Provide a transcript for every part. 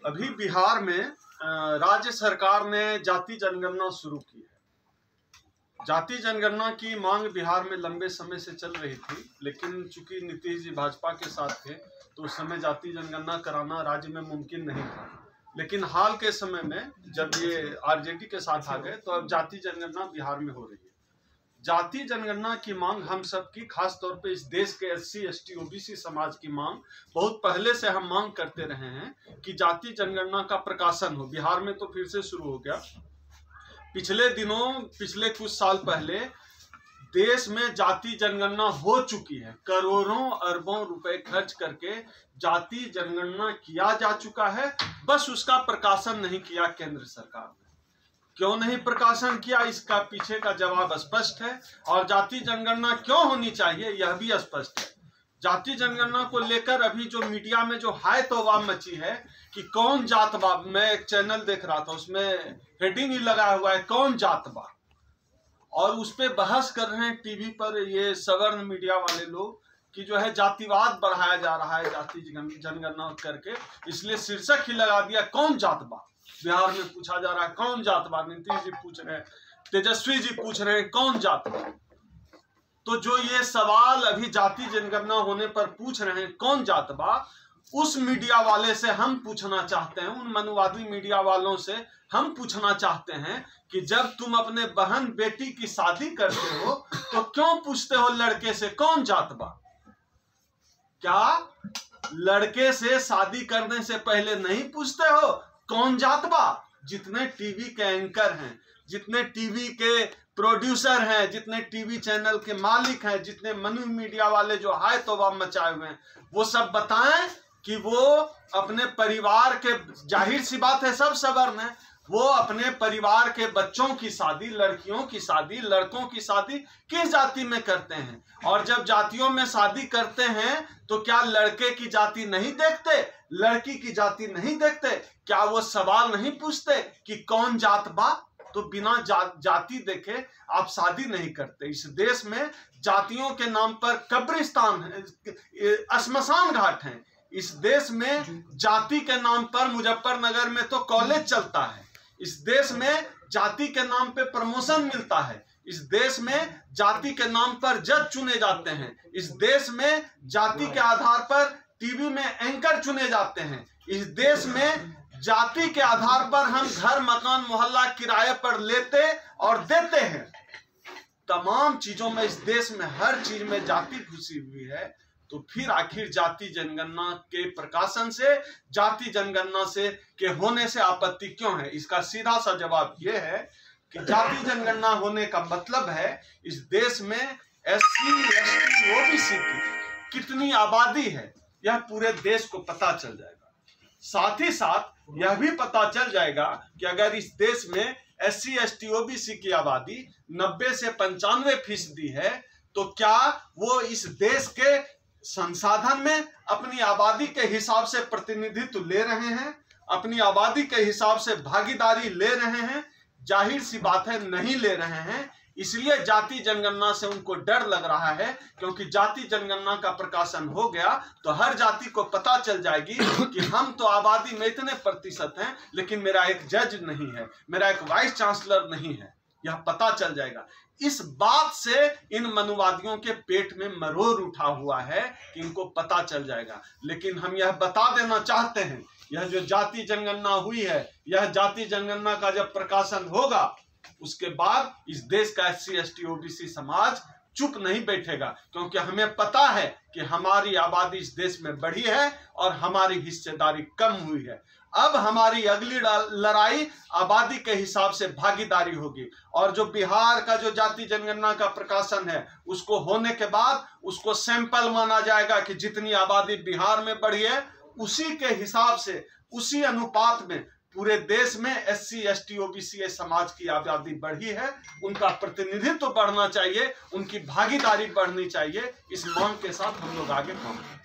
अभी बिहार में राज्य सरकार ने जाति जनगणना शुरू की है। जाति जनगणना की मांग बिहार में लंबे समय से चल रही थी, लेकिन चूंकि नीतीश जी भाजपा के साथ थे तो उस समय जाति जनगणना कराना राज्य में मुमकिन नहीं था। लेकिन हाल के समय में जब ये आरजेडी के साथ आ गए तो अब जाति जनगणना बिहार में हो रही है। जाति जनगणना की मांग हम सब की, खास तौर पे इस देश के SC, ST, OBC समाज की मांग बहुत पहले से हम मांग करते रहे हैं कि जाति जनगणना का प्रकाशन हो। बिहार में तो फिर से शुरू हो गया। पिछले दिनों, पिछले कुछ साल पहले देश में जाति जनगणना हो चुकी है। करोड़ों अरबों रुपए खर्च करके जाति जनगणना किया जा चुका है, बस उसका प्रकाशन नहीं किया केंद्र सरकार ने। क्यों नहीं प्रकाशन किया, इसका पीछे का जवाब स्पष्ट है। और जाति जनगणना क्यों होनी चाहिए यह भी स्पष्ट है। जाति जनगणना को लेकर अभी जो मीडिया में जो हाय तौबा मची है कि कौन जातबा, मैं एक चैनल देख रहा था उसमें हेडिंग ही लगा हुआ है कौन जातबा, और उस पर बहस कर रहे हैं टीवी पर ये सवर्ण मीडिया वाले लोग कि जो है जातिवाद बढ़ाया जा रहा है जाति जनगणना करके, इसलिए शीर्षक ही लगा दिया कौन जातबा। बिहार में पूछा जा रहा है कौन जातबा, नीतीश जी पूछ रहे हैं, तेजस्वी जी पूछ रहे हैं कौन जातबा। तो जो ये सवाल अभी जाति जनगणना होने पर पूछ रहे हैं कौन जातबा, उस मीडिया वाले से हम पूछना चाहते हैं, उन मनुवादी मीडिया वालों से हम पूछना चाहते हैं कि जब तुम अपने बहन बेटी की शादी करते हो तो क्यों पूछते हो लड़के से कौन जातबा? क्या लड़के से शादी करने से पहले नहीं पूछते हो कौन जातबा? जितने टीवी के एंकर हैं, जितने टीवी के प्रोड्यूसर हैं, जितने टीवी चैनल के मालिक हैं, जितने मनु मीडिया वाले जो हाय तौबा मचाए हुए हैं, वो सब बताएं कि वो अपने परिवार के, जाहिर सी बात है सब सवर्ण है, वो अपने परिवार के बच्चों की शादी, लड़कियों की शादी, लड़कों की शादी किस जाति में करते हैं। और जब जातियों में शादी करते हैं तो क्या लड़के की जाति नहीं देखते, लड़की की जाति नहीं देखते? क्या वो सवाल नहीं पूछते कि कौन जात बा? तो बिना जाति देखे आप शादी नहीं करते। इस देश में जातियों के नाम पर कब्रिस्तान है, श्मशान घाट है। इस देश में जाति के नाम पर मुजफ्फरनगर में तो कॉलेज चलता है। इस देश में जाति के नाम पे प्रमोशन मिलता है। इस देश में जाति के नाम पर जज चुने जाते हैं। इस देश में जाति के आधार पर टीवी में एंकर चुने जाते हैं। इस देश में जाति के आधार पर हम घर, मकान, मोहल्ला किराए पर लेते और देते हैं। तमाम चीजों में, इस देश में हर चीज में जाति घुसी हुई है। तो फिर आखिर जाति जनगणना के प्रकाशन से, जाति जनगणना से के होने से आपत्ति क्यों है? इसका सीधा सा जवाब यह है कि जाति जनगणना होने का मतलब है इस देश में SC, ST, OBC की कितनी आबादी है यह पूरे देश को पता चल जाएगा। साथ ही साथ यह भी पता चल जाएगा कि अगर इस देश में SC, ST, OBC की आबादी 90 से 95% है तो क्या वो इस देश के संसाधन में अपनी आबादी के हिसाब से प्रतिनिधित्व ले रहे हैं, अपनी आबादी के हिसाब से भागीदारी ले रहे हैं? जाहिर सी बात है नहीं ले रहे हैं। इसलिए जाति जनगणना से उनको डर लग रहा है, क्योंकि जाति जनगणना का प्रकाशन हो गया तो हर जाति को पता चल जाएगी कि हम तो आबादी में इतने प्रतिशत हैं, लेकिन मेरा एक जज नहीं है, मेरा एक वाइस चांसलर नहीं है, यह पता चल जाएगा। इस बात से इन मनुवादियों के पेट में मरोड़ उठा हुआ है कि इनको पता चल जाएगा। लेकिन हम यह बता देना चाहते हैं, यह जो जाति जनगणना हुई है, यह जाति जनगणना का जब प्रकाशन होगा उसके बाद इस देश का SC, ST, OBC समाज चुप नहीं बैठेगा, क्योंकि हमें पता है कि हमारी आबादी इस देश में बढ़ी है और हमारी हिस्सेदारी कम हुई है। अब हमारी अगली लड़ाई आबादी के हिसाब से भागीदारी होगी। और जो बिहार का जो जाति जनगणना का प्रकाशन है उसको होने के बाद उसको सैंपल माना जाएगा कि जितनी आबादी बिहार में बढ़ी है उसी के हिसाब से, उसी अनुपात में पूरे देश में SC, ST, OBC समाज की आबादी बढ़ी है, उनका प्रतिनिधित्व बढ़ना चाहिए, उनकी भागीदारी बढ़नी चाहिए। इस मांग के साथ हम लोग आगे बढ़ेंगे।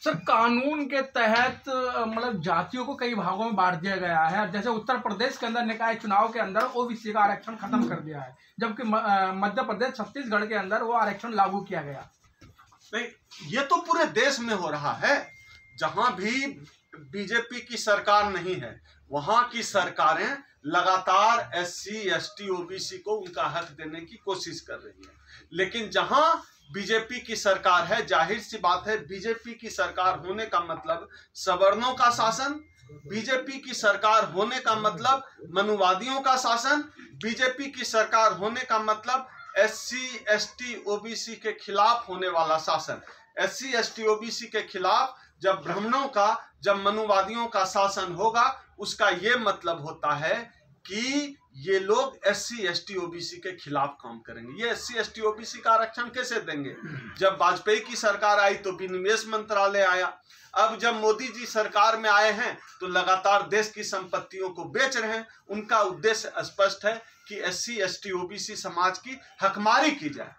सर, कानून के तहत मतलब जातियों को कई भागों में बांट दिया गया है। जैसे उत्तर प्रदेश के अंदर निकाय चुनाव के अंदर OBC का आरक्षण खत्म कर दिया है, जबकि मध्य प्रदेश, छत्तीसगढ़ के अंदर वो आरक्षण लागू किया गया। नहीं, ये तो पूरे देश में हो रहा है। जहां भी बीजेपी की सरकार नहीं है, वहां की सरकारें लगातार SC ST OBC को उनका हक देने की कोशिश कर रही है। लेकिन जहां बीजेपी की सरकार है, जाहिर सी बात है बीजेपी की सरकार होने का मतलब सवर्णों का शासन, बीजेपी की सरकार होने का मतलब मनुवादियों का शासन, बीजेपी की सरकार होने का मतलब SC ST OBC के खिलाफ होने वाला शासन। SC ST OBC के खिलाफ जब ब्राह्मणों का, जब मनुवादियों का शासन होगा, उसका ये मतलब होता है कि ये लोग SC ST OBC के खिलाफ काम करेंगे। ये SC ST OBC का आरक्षण कैसे देंगे? जब वाजपेयी की सरकार आई तो विनिवेश मंत्रालय आया, अब जब मोदी जी सरकार में आए हैं तो लगातार देश की संपत्तियों को बेच रहे हैं। उनका उद्देश्य स्पष्ट है कि SC ST OBC समाज की हकमारी की जाए।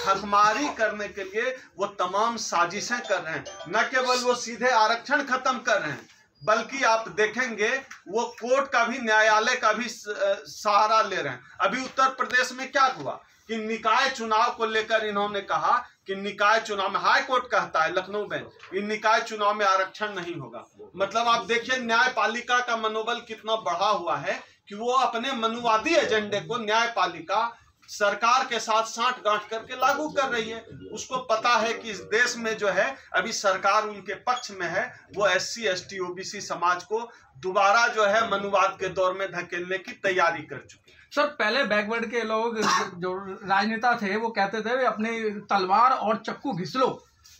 हकमारी करने के लिए वो तमाम साजिशें कर रहे हैं। न केवल वो सीधे आरक्षण खत्म कर रहे हैं, बल्कि आप देखेंगे वो कोर्ट का भी, न्यायालय का भी सहारा ले रहे हैं। अभी उत्तर प्रदेश में क्या हुआ कि निकाय चुनाव को लेकर इन्होंने कहा कि निकाय चुनाव में, हाई कोर्ट कहता है लखनऊ में, इन निकाय चुनाव में आरक्षण नहीं होगा। मतलब आप देखिए न्यायपालिका का मनोबल कितना बढ़ा हुआ है कि वो अपने मनुवादी एजेंडे को न्यायपालिका सरकार के साथ साठ गांठ करके लागू कर रही है। उसको पता है कि इस देश में जो है अभी सरकार उनके पक्ष में है, वो SC ST OBC समाज को दोबारा जो है मनुवाद के दौर में धकेलने की तैयारी कर चुके हैं। सर पहले बैकवर्ड के लोग जो राजनेता थे वो कहते थे अपने तलवार और चक्कू घिस लो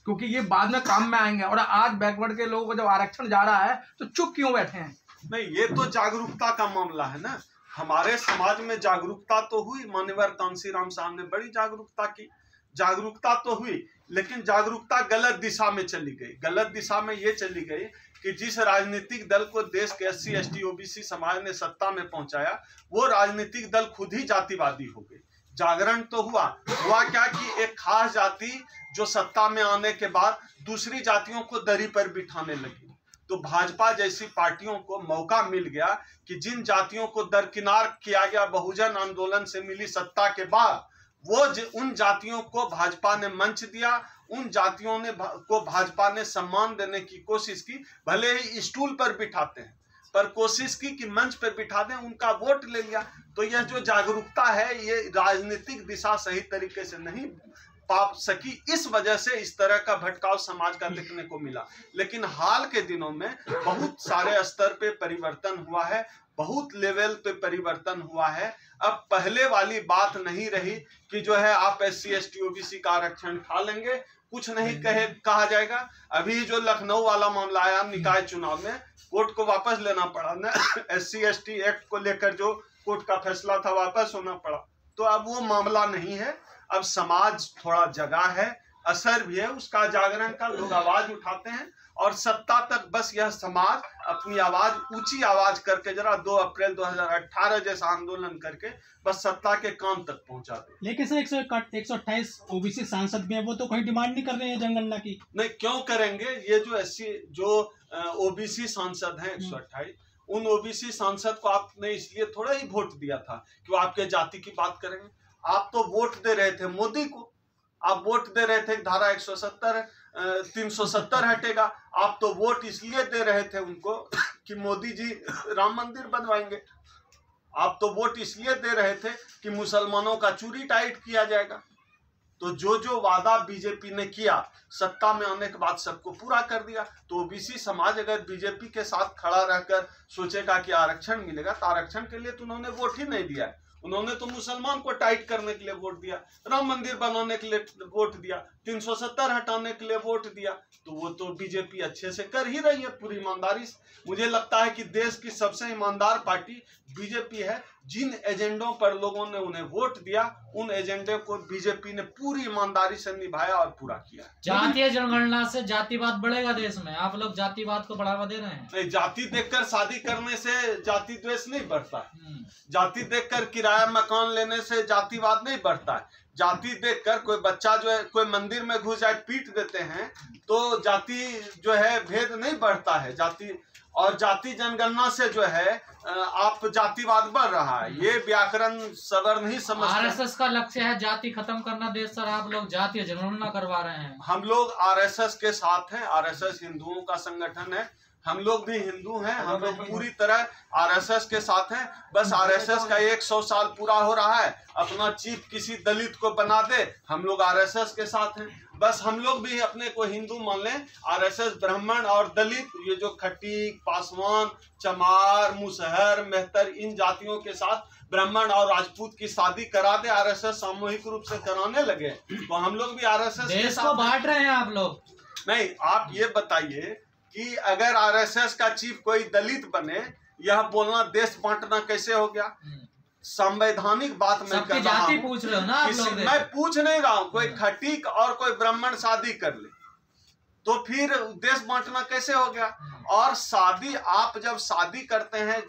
क्योंकि ये बाद में काम में आएंगे, और आज बैकवर्ड के लोगों को जब आरक्षण जा रहा है तो चुप क्यों बैठे हैं? नहीं, ये तो जागरूकता का मामला है ना। हमारे समाज में जागरूकता तो हुई, मान्यवर कांशीराम साहब ने बड़ी जागरूकता की, जागरूकता तो हुई, लेकिन जागरूकता गलत दिशा में चली गई। गलत दिशा में ये चली गई कि जिस राजनीतिक दल को देश के SC ST OBC समाज ने सत्ता में पहुंचाया, वो राजनीतिक दल खुद ही जातिवादी हो गए। जागरण तो हुआ क्या कि एक खास जाति जो सत्ता में आने के बाद दूसरी जातियों को दरी पर बिठाने लगी, तो भाजपा जैसी पार्टियों को मौका मिल गया कि जिन जातियों को दरकिनार किया गया बहुजन आंदोलन से मिली सत्ता के बाद, वो उन जातियों को भाजपा ने मंच दिया, उन जातियों को भाजपा ने सम्मान देने की कोशिश की। भले ही स्टूल पर बिठाते हैं, पर कोशिश की कि मंच पर बिठा दें, उनका वोट ले लिया। तो यह जो जागरूकता है, ये राजनीतिक दिशा सही तरीके से नहीं पा सकी, इस वजह से इस तरह का भटकाव समाज का देखने को मिला। लेकिन हाल के दिनों में बहुत सारे स्तर पे परिवर्तन हुआ है, बहुत लेवल पे परिवर्तन हुआ है। अब पहले वाली बात नहीं रही कि जो है आप SC ST OBC का आरक्षण खा लेंगे, कुछ नहीं कहा जाएगा। अभी जो लखनऊ वाला मामला आया निकाय चुनाव में, कोर्ट को वापस लेना पड़ा ना, SC ST एक्ट को लेकर जो कोर्ट का फैसला था वापस होना पड़ा। तो अब वो मामला नहीं है, अब समाज थोड़ा जगा है, असर भी है उसका, जागरण का, लोग आवाज उठाते हैं और सत्ता तक बस यह समाज अपनी आवाज, ऊंची आवाज करके जरा 2 अप्रैल 2018 जैसा आंदोलन करके बस सत्ता के कान तक पहुंचा दे। लेकिन सर 128 OBC सांसद भी है, वो तो कोई डिमांड नहीं कर रहे हैं जनगणना की। नहीं, क्यों करेंगे? ये जो OBC सांसद हैं 128, उन OBC सांसद को आपने इसलिए थोड़ा ही वोट दिया था कि वो आपके जाति की बात करेंगे। आप तो वोट दे रहे थे मोदी को, आप वोट दे रहे थे धारा 170 370 हटेगा। आप तो वोट इसलिए दे रहे थे उनको कि मोदी जी राम मंदिर बनवाएंगे। आप तो वोट इसलिए दे रहे थे कि मुसलमानों का चूरी टाइट किया जाएगा। तो जो वादा बीजेपी ने किया, सत्ता में आने के बाद सबको पूरा कर दिया। तो OBC समाज अगर बीजेपी के साथ खड़ा रहकर सोचेगा कि आरक्षण मिलेगा, तो आरक्षण के लिए तो उन्होंने वोट ही नहीं दिया है। उन्होंने तो मुसलमान को टाइट करने के लिए वोट दिया, राम मंदिर बनाने के लिए वोट दिया, 370 हटाने के लिए वोट दिया। तो वो तो बीजेपी अच्छे से कर ही रही है पूरी ईमानदारी से। मुझे लगता है कि देश की सबसे ईमानदार पार्टी बीजेपी है। जिन एजेंडों पर लोगों ने उन्हें वोट दिया, उन एजेंडे को बीजेपी ने पूरी ईमानदारी से निभाया और पूरा किया। जातीय जनगणना से जातिवाद बढ़ेगा देश में, आप लोग जातिवाद को बढ़ावा दे रहे हैं। नहीं, जाति देखकर शादी करने से जाति द्वेष नहीं बढ़ता है, जाति देखकर किराया मकान लेने से जातिवाद नहीं बढ़ता है। जाति देखकर कोई बच्चा जो है कोई मंदिर में घुस जाए पीट देते हैं, तो जाति जो है भेद नहीं बढ़ता है। जाति और जाति जनगणना से जो है आप जातिवाद बढ़ रहा है, ये व्याकरण सबर नहीं समझते। आरएसएस का लक्ष्य है जाति खत्म करना देश सर, आप लोग जातीय जनगणना करवा रहे हैं। हम लोग आरएसएस के साथ हैं, आरएसएस हिंदुओं का संगठन है, हम लोग भी हिंदू हैं, हम लोग पूरी तरह आरएसएस के साथ हैं। बस आरएसएस का 100 साल पूरा हो रहा है, अपना चीफ किसी दलित को बना दे, हम लोग आरएसएस के साथ हैं। बस हम लोग भी अपने को हिंदू मान लें, आरएसएस ब्राह्मण और दलित, ये जो खटीक, पासवान, चमार, मुसहर, मेहतर, इन जातियों के साथ ब्राह्मण और राजपूत की शादी करा दे, आरएसएस सामूहिक रूप से कराने लगे, तो हम लोग भी आरएसएस देश को बांट रहे हैं आप लोग। नहीं, आप ये बताइए कि अगर आरएसएस का चीफ कोई दलित बने, यह बोलना देश बांटना कैसे हो गया? संवैधानिक बात मैं कर रहा हूं। पूछ रहे हो ना आप लोग? मैं पूछ नहीं रहा हूं। कोई खटीक और कोई ब्राह्मण शादी कर ले तो फिर देश बांटना कैसे हो गया? और शादी, आप जब शादी करते हैं,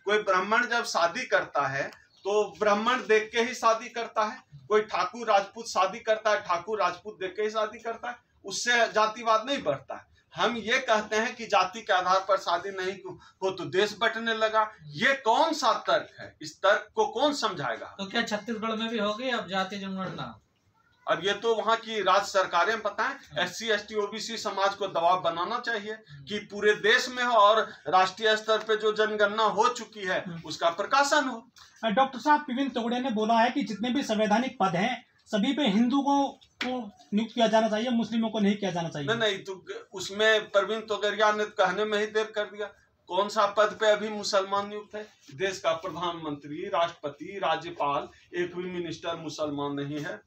कोई ब्राह्मण जब शादी करता है तो ब्राह्मण देख के ही शादी करता है, कोई ठाकुर राजपूत शादी करता है, ठाकुर राजपूत देख के ही शादी करता है, उससे जातिवाद नहीं बढ़ता है। हम ये कहते हैं कि जाति के आधार पर शादी नहीं हो तो देश बंटने लगा, ये कौन सा तर्क है? इस तर्क को कौन समझाएगा? तो क्या छत्तीसगढ़ में भी होगी अब जातीय जनगणना? अब ये तो वहाँ की राज्य सरकारें बताएं। SC ST OBC समाज को दबाव बनाना चाहिए कि पूरे देश में हो और राष्ट्रीय स्तर पे जो जनगणना हो चुकी है उसका प्रकाशन हो। डॉक्टर साहब, प्रवीण तोगड़े ने बोला है कि जितने भी संवैधानिक पद हैं सभी पे हिंदू को नियुक्त किया जाना चाहिए, मुस्लिमों को नहीं किया जाना चाहिए। नहीं, तो उसमें प्रवीण तोगड़िया ने कहने में ही देर कर दिया। कौन सा पद पे अभी मुसलमान नियुक्त है? देश का प्रधानमंत्री, राष्ट्रपति, राज्यपाल, एक भी मिनिस्टर मुसलमान नहीं है,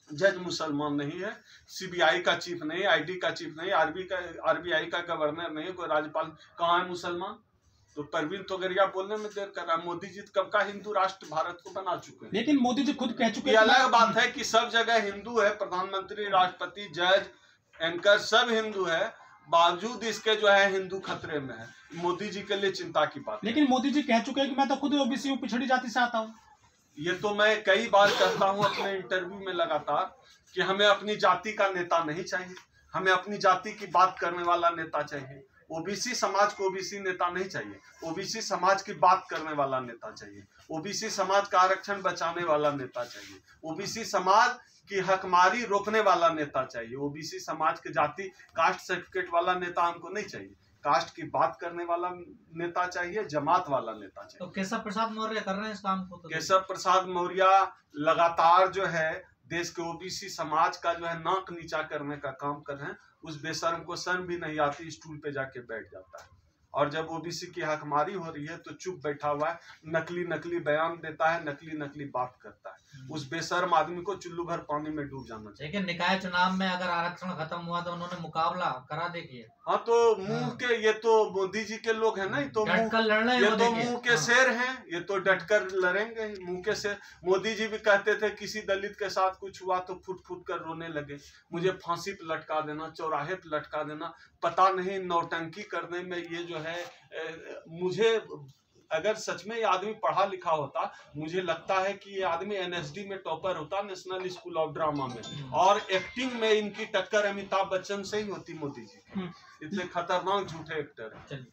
जज मुसलमान नहीं है, CBI का चीफ नहीं, ID का चीफ नहीं, RBI का गवर्नर नहीं, कोई राज्यपाल, कहाँ है मुसलमान? तो प्रवीण तोगड़िया बोलने में देर कर रहा है। मोदी जी कब का हिंदू राष्ट्र भारत को बना चुके हैं। लेकिन मोदी जी खुद कह चुके हैं। ये अलग बात है कि सब जगह हिंदू है, प्रधानमंत्री, राष्ट्रपति, जज, एंकर सब हिंदू है, बावजूद इसके जो है हिंदू खतरे में है। मोदी जी के लिए चिंता की बात। लेकिन मोदी जी कह चुके हैं कि मैं तो खुद OBC पिछड़ी जाति से आता हूँ। ये तो मैं कई बार कहता हूँ अपने इंटरव्यू में लगातार कि हमें अपनी जाति का नेता नहीं चाहिए, हमें अपनी जाति की बात करने वाला नेता चाहिए। OBC समाज को OBC नेता नहीं चाहिए, OBC समाज की बात करने वाला नेता चाहिए, OBC समाज का आरक्षण बचाने वाला नेता चाहिए, OBC समाज की हकमारी रोकने वाला नेता चाहिए, OBC समाज के जाति कास्ट सर्टिफिकेट वाला नेता हमको नहीं चाहिए, कास्ट की बात करने वाला नेता चाहिए, जमात वाला नेता चाहिए। तो केशव प्रसाद मौर्य कर रहे हैं इस काम को? तो केशव प्रसाद मौर्य लगातार जो है देश के OBC समाज का जो है नाक नीचा करने का काम कर रहे हैं। उस बेशर्म को शर्म भी नहीं आती, स्टूल पे जाके बैठ जाता है, और जब OBC की हकमारी हो रही है तो चुप बैठा हुआ है, नकली नकली बयान देता है, नकली नकली बात करता है। उस बेशर्म आदमी को चुल्लू भर पानी में डूब जाना चाहिए। लेकिन निकाय चुनाव में अगर आरक्षण खत्म हुआ तो उन्होंने मुकाबला करा, देखिए। हाँ, तो मुंह के, ये तो मोदी जी के लोग हैं ना, ये तो मुंह के शेर हैं, ये तो डटकर लड़ेंगे मुंह के शेर। मोदी जी भी कहते थे किसी दलित के साथ कुछ हुआ तो फुट फुट कर रोने लगे, मुझे फांसी पे लटका देना, चौराहे पे लटका देना। पता नहीं नौटंकी करने में ये जो है, मुझे अगर सच में ये आदमी पढ़ा लिखा होता, मुझे लगता है कि ये आदमी NSD में टॉपर होता, नेशनल स्कूल ऑफ ड्रामा में, और एक्टिंग में इनकी टक्कर अमिताभ बच्चन से ही होती मोदी जी। इतने खतरनाक झूठे एक्टर हैं।